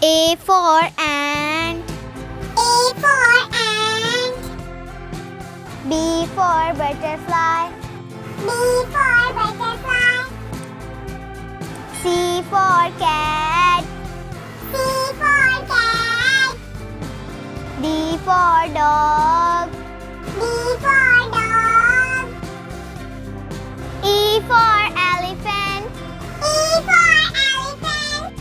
A for ant. A for ant. B for butterfly. B for butterfly. C for cat. C for cat. D for dog. D for dog. E for elephant. E for elephant.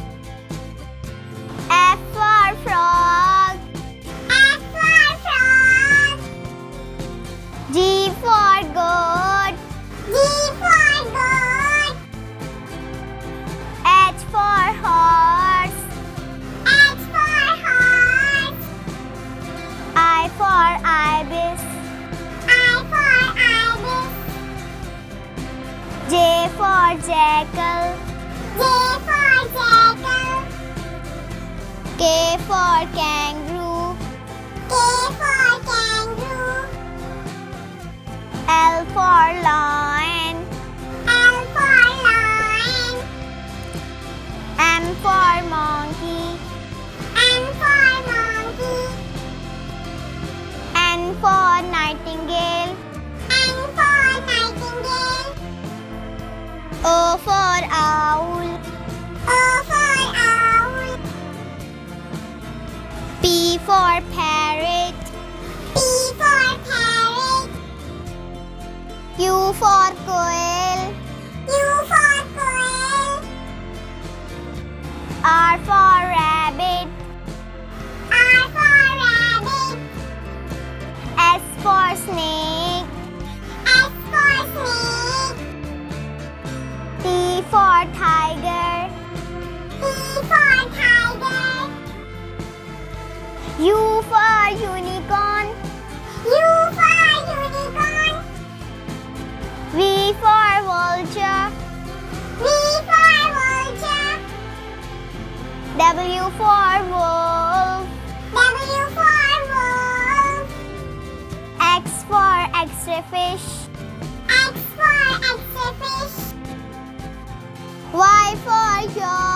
F for frog. F for frog. G for goat. G for goat. H for horse. H for horse. I for ibis. I for ibis. J for jackal. J for jackal. K for kangaroo. K for kangaroo. L for lion. L for lion. M for monkey. M for monkey. N for nightingale. N for nightingale. O for owl. O for owl. P for parrot. P for parrot. Q for quail. U for quail. R for rabbit. R for rabbit. S for snake. S for snake. T for tiger. T for tiger. U for unicorn. U for unicorn. V for vulture. V for vulture. W for wolf. W for wolf. X for extrafish. X for extrafish. Y for yacht.